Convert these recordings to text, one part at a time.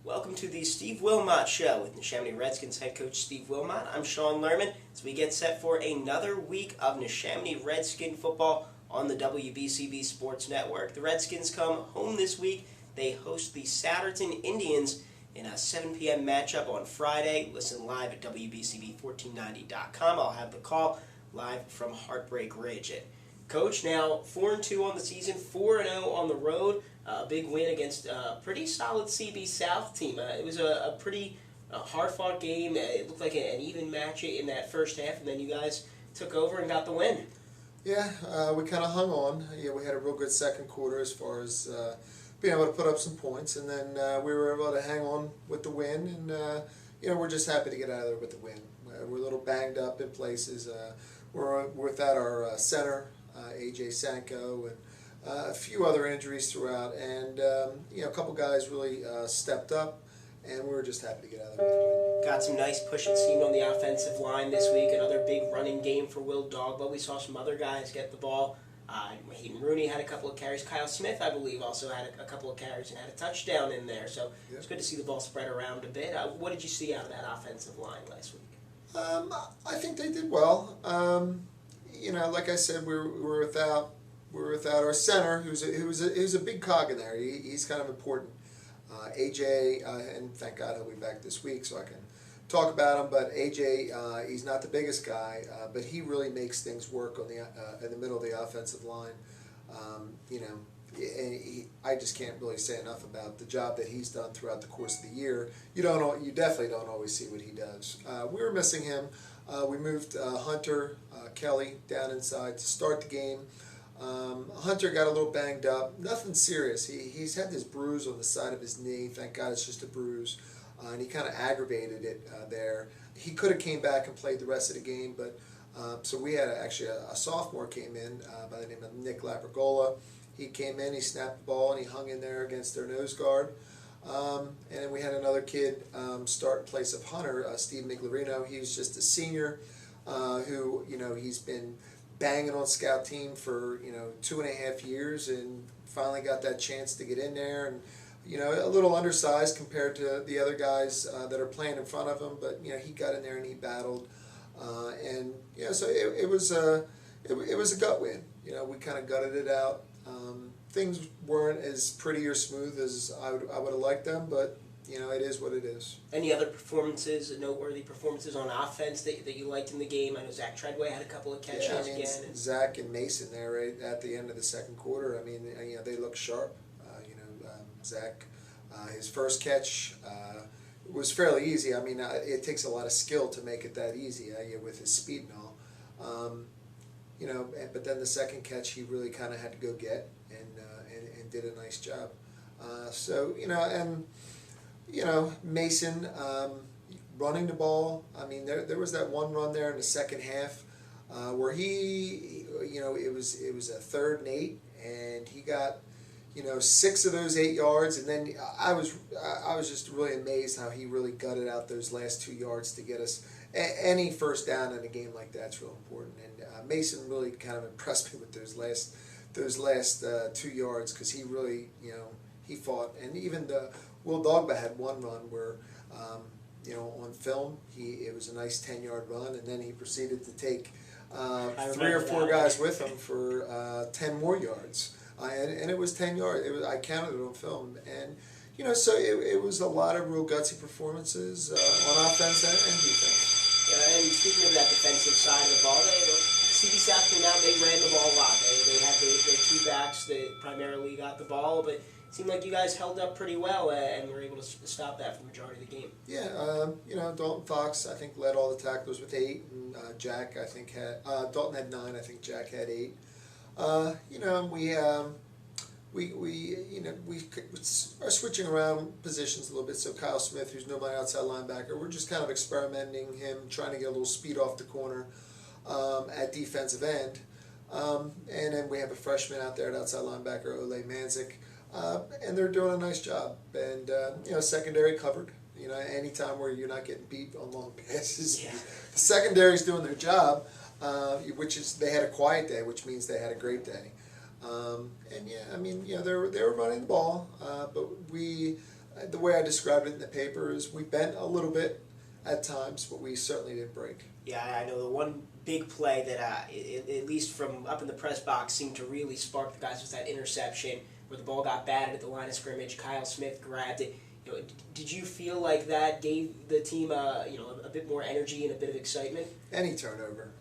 Welcome to the Steve Wilmot Show with Neshaminy Redskins head coach Steve Wilmot. I'm Sean Lerman as we get set for another week of Neshaminy Redskin football on the WBCB Sports Network. The Redskins come home this week. They host the Souderton Indians in a 7 p.m. matchup on Friday. Listen live at WBCB1490.com. I'll have the call live from Heartbreak Ridge. Coach, now 4-2 on the season, 4-0 on the road. A big win against a pretty solid CB South team. It was a pretty hard-fought game. It looked like an even match in that first half, and then you guys took over and got the win. Yeah, we kind of hung on. Yeah, we had a real good second quarter as far as being able to put up some points, and then we were able to hang on with the win, and we're just happy to get out of there with the win. We're a little banged up in places. We're without our center, A.J. Sanko, and a few other injuries throughout, and a couple guys really stepped up, and we were just happy to get out of there with the win. Got some nice push and steam on the offensive line this week. Another big running game for Will Dogba. We saw some other guys get the ball. Hayden Rooney had a couple of carries. Kyle Smith, I believe, also had a couple of carries and had a touchdown in there. So It's good to see the ball spread around a bit. What did you see out of that offensive line last week? I think they did well. Like I said, we're without our center, who's a big cog in there. He's kind of important. AJ, and thank God he'll be back this week, so I can talk about him. But AJ, he's not the biggest guy, but he really makes things work on in the middle of the offensive line. I just can't really say enough about the job that he's done throughout the course of the year. You definitely don't always see what he does. We were missing him. We moved Hunter Kelly down inside to start the game. Hunter got a little banged up. Nothing serious. He's had this bruise on the side of his knee. Thank God it's just a bruise. And he kind of aggravated it there. He could have came back and played the rest of the game, but so we had actually a sophomore came in by the name of Nick Labrigola. He came in, he snapped the ball, and he hung in there against their nose guard. And then we had another kid start in place of Hunter, Steve Miglarino. He was just a senior who, he's been banging on scout team for 2.5 years, and finally got that chance to get in there, and a little undersized compared to the other guys that are playing in front of him, but he got in there and he battled, and so it was a gut win. We kind of gutted it out. Things weren't as pretty or smooth as I would have liked them, but it is what it is. Any other performances, noteworthy performances on offense that you liked in the game? I know Zach Treadway had a couple of catches again. Zach and Mason there right at the end of the second quarter. I mean, they look sharp. Zach, his first catch was fairly easy. I mean, it takes a lot of skill to make it that easy with his speed and all. But then the second catch he really kind of had to go get and did a nice job. Mason running the ball. I mean, there was that one run there in the second half where it was a 3rd and 8, and he got 6 of those 8 yards, and then I was just really amazed how he really gutted out those last 2 yards to get us any first down in a game like that's real important. And Mason really kind of impressed me with those last 2 yards, because he really he fought. And even Will Dogba had one run where on film it was a nice 10-yard run, and then he proceeded to take 3 or 4 guys with him for 10 more yards. And it was 10 yards. I counted it on film, and so it was a lot of real gutsy performances on offense and defense. Yeah, and speaking of that defensive side of the ball, CB South came out. They ran the ball a lot. They had their 2 backs that primarily got the ball, but it seemed like you guys held up pretty well and were able to stop that for the majority of the game. Yeah, Dalton Fox I think led all the tacklers with 8, and Jack I think had Dalton had 9. I think Jack had 8. We are switching around positions a little bit. So Kyle Smith, who's nobody outside linebacker, we're just kind of experimenting him, trying to get a little speed off the corner at defensive end. And then we have a freshman out there at outside linebacker, Ole Manzik, and they're doing a nice job. And secondary covered. Anytime where you're not getting beat on long passes, the secondary's doing their job. Which is, they had a quiet day, which means they had a great day. They were running the ball, but we The way I described it in the paper is we bent a little bit at times, but we certainly didn't break. Yeah, I know the one big play that, at least from up in the press box, seemed to really spark the guys was that interception where the ball got batted at the line of scrimmage. Kyle Smith grabbed it. Did you feel like that gave the team, a bit more energy and a bit of excitement? Any turnover,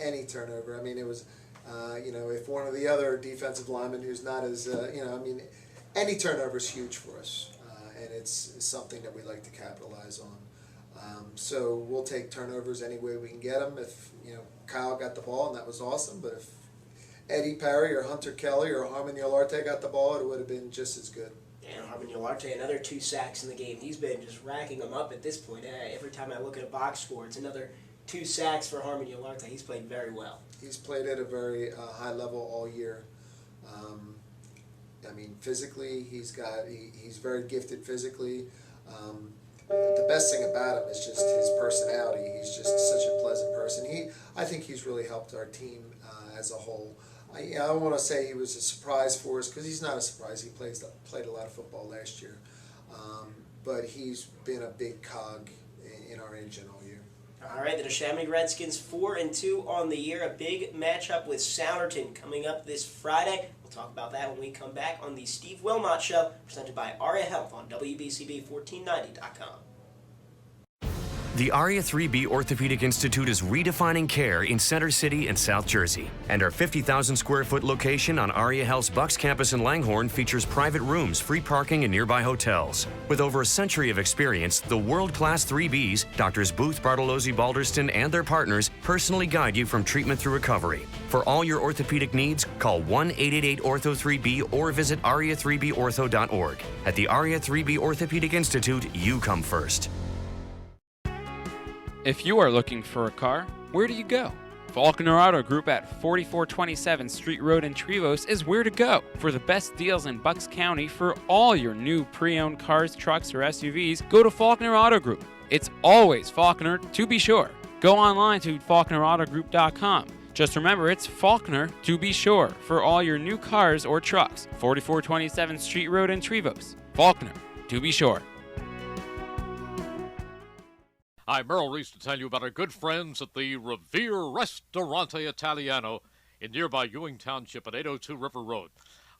any turnover. I mean, it was, if one of the other defensive linemen who's not as, any turnover is huge for us, and it's something that we like to capitalize on. So we'll take turnovers any way we can get them. If Kyle got the ball, and that was awesome. But if Eddie Perry or Hunter Kelly or Harmon Yolarte got the ball, it would have been just as good. And Harmon Yolarte, another 2 sacks in the game. He's been just racking them up at this point. Every time I look at a box score, it's another 2 sacks for Harmon Yolarte. He's played very well. He's played at a very high level all year. Physically, he's very gifted physically. The best thing about him is just his personality. He's just such a pleasant person. I think he's really helped our team as a whole. I don't want to say he was a surprise for us because he's not a surprise. He played a lot of football last year, but he's been a big cog in our engine all year. All right, the Neshaminy Redskins 4-2 on the year. A big matchup with Sounderton coming up this Friday. We'll talk about that when we come back on the Steve Wilmot Show, presented by ARIA Health on WBCB1490.com. The ARIA 3B Orthopedic Institute is redefining care in Center City and South Jersey. And our 50,000 square foot location on ARIA Health's Bucks campus in Langhorne features private rooms, free parking, and nearby hotels. With over a century of experience, the world-class 3Bs, Doctors Booth, Bartolozzi, Balderston, and their partners personally guide you from treatment through recovery. For all your orthopedic needs, call 1-888-ORTHO-3B or visit aria3bortho.org. At the ARIA 3B Orthopedic Institute, you come first. If you are looking for a car, where do you go? Faulkner Auto Group at 4427 Street Road in Trevose is where to go for the best deals in Bucks County for all your new pre-owned cars, trucks, or SUVs. Go to Faulkner Auto Group. It's always Faulkner, to be sure. Go online to faulknerautogroup.com. Just remember, it's Faulkner, to be sure, for all your new cars or trucks. 4427 Street Road in Trevose. Faulkner, to be sure. Hi, Merrill Reese to tell you about our good friends at the Revere Ristorante Italiano in nearby Ewing Township at 802 River Road.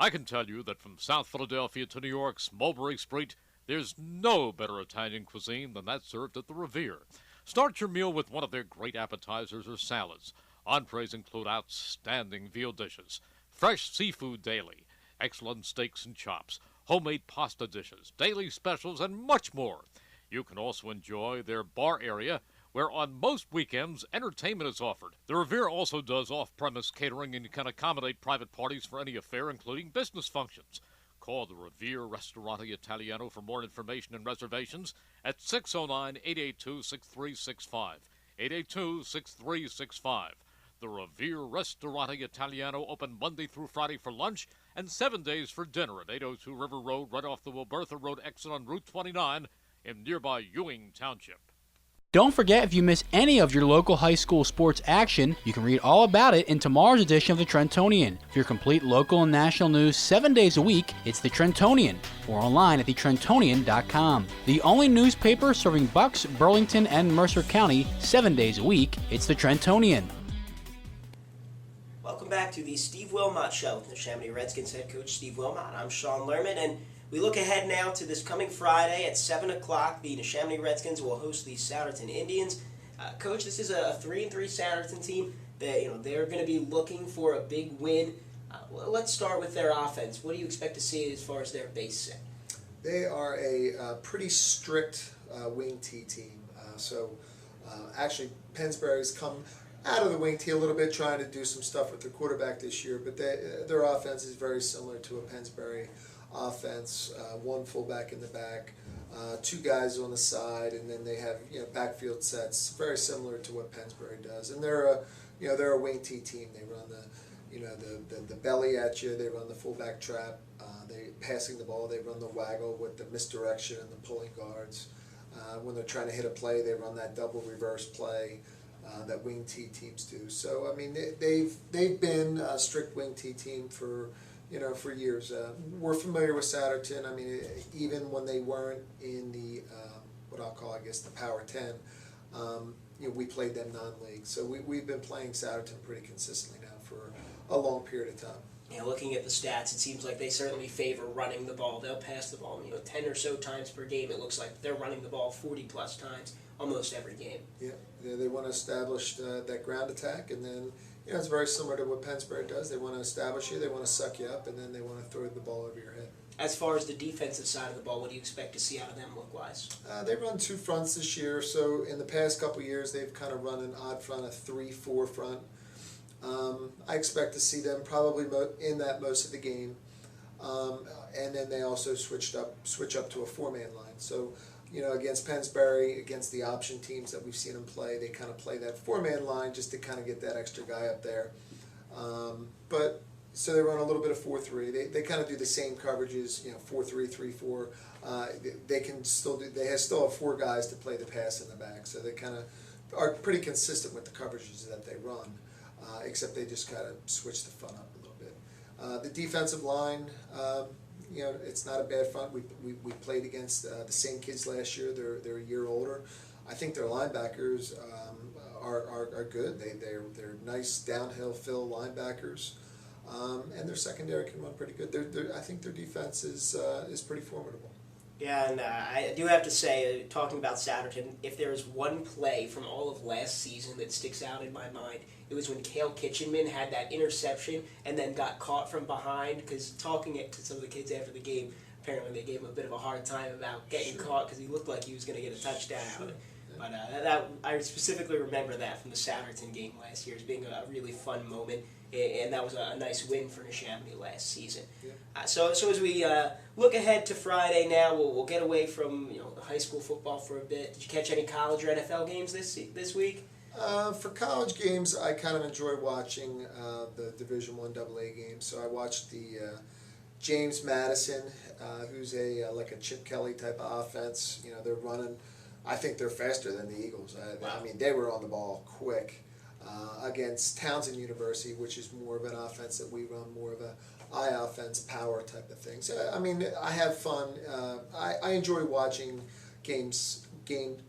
I can tell you that from South Philadelphia to New York's Mulberry Street, there's no better Italian cuisine than that served at the Revere. Start your meal with one of their great appetizers or salads. Entrees include outstanding veal dishes, fresh seafood daily, excellent steaks and chops, homemade pasta dishes, daily specials, and much more. You can also enjoy their bar area, where on most weekends, entertainment is offered. The Revere also does off-premise catering and can accommodate private parties for any affair, including business functions. Call the Revere Ristorante Italiano for more information and reservations at 609-882-6365. 882-6365. The Revere Ristorante Italiano open Monday through Friday for lunch and 7 days for dinner at 802 River Road, right off the Wilbertha Road exit on Route 29 in nearby Ewing Township. Don't forget, if you miss any of your local high school sports action, you can read all about it in tomorrow's edition of the Trentonian. For your complete local and national news 7 days a week, it's the Trentonian, or online at thetrentonian.com. The only newspaper serving Bucks, Burlington, and Mercer County 7 days a week, it's the Trentonian. Welcome back to the Steve Wilmot Show with the Neshaminy Redskins head coach Steve Wilmot. I'm Sean Lerman, and we look ahead now to this coming Friday at 7 o'clock. The Neshaminy Redskins will host the Sounderton Indians. Coach, this is a 3-3 Sounderton team. They're going to be looking for a big win. Let's start with their offense. What do you expect to see as far as their base set? They are a pretty strict wing T team. Actually, Pennsbury's come out of the wing T a little bit, trying to do some stuff with their quarterback this year, but their offense is very similar to a Pennsbury offense. One fullback in the back, 2 guys on the side, and then they have backfield sets very similar to what Pennsbury does. And they're a wing T team. They run the belly at you. They run the fullback trap. They passing the ball. They run the waggle with the misdirection and the pulling guards. When they're trying to hit a play, they run that double reverse play that wing T teams do. So I mean, they've been a strict wing T team for for years. We're familiar with Satterton. I mean, even when they weren't in the what I'll call, I guess, the Power 10, we played them non-league. So we've been playing Satterton pretty consistently now for a long period of time. Looking at the stats, it seems like they certainly favor running the ball. They'll pass the ball, 10 or so times per game. It looks like they're running the ball 40-plus times almost every game. Yeah, they want to establish that ground attack, and then it's very similar to what Pennsbury does. They want to establish you, they want to suck you up, and then they want to throw the ball over your head. As far as the defensive side of the ball, what do you expect to see out of them look-wise? They run two fronts this year, so in the past couple of years they've kind of run an odd front, a 3-4 front. I expect to see them probably in that most of the game, and then they also switch up to a 4-man line. So, against Pennsbury, against the option teams that we've seen them play, they kind of play that 4-man line just to kind of get that extra guy up there. So they run a little bit of 4-3. They kind of do the same coverages, 4-3, 3-4. They can still do. They still have 4 guys to play the pass in the back, so they kind of are pretty consistent with the coverages that they run. Except they just kind of switch the front up a little bit. The defensive line, it's not a bad front. We played against the same kids last year. They're a year older. I think their linebackers are good. They're nice downhill fill linebackers, and their secondary can run pretty good. I think their defense is pretty formidable. Yeah, and I do have to say, talking about Satterton, if there is one play from all of last season that sticks out in my mind, it was when Cale Kitchenman had that interception and then got caught from behind, because talking to some of the kids after the game, apparently they gave him a bit of a hard time about getting caught because he looked like he was going to get a touchdown out of it. But I specifically remember that from the Satterton game last year as being a really fun moment, and that was a nice win for Neshaminy last season. Yeah. So as we look ahead to Friday now, we'll get away from the high school football for a bit. Did you catch any college or NFL games this week? For college games, I kind of enjoy watching the Division I AA games. So I watched the James Madison, who's like a Chip Kelly type of offense. They're running. I think they're faster than the Eagles. I mean, they were on the ball quick against Townsend University, which is more of an offense that we run, more of a eye offense, power type of thing. So, I mean, I have fun. I enjoy watching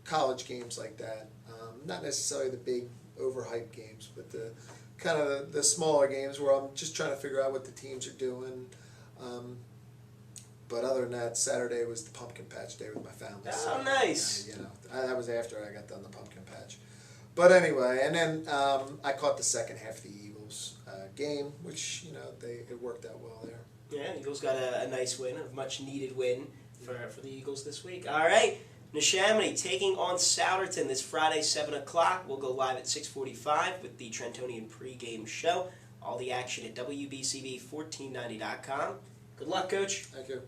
college games like that. Not necessarily the big, overhyped games, but the kind of the smaller games where I'm just trying to figure out what the teams are doing. But other than that, Saturday was the pumpkin patch day with my family. Oh, so, nice. That was after I got done the pumpkin patch. But anyway, and then I caught the second half of the Eagles game, which, it worked out well there. Yeah, Eagles got a nice win, a much-needed win for the Eagles this week. All right, Neshaminy taking on Souderton this Friday, 7 o'clock. We'll go live at 6:45 with the Trentonian pregame show. All the action at WBCB1490.com. Good luck, Coach. Thank you.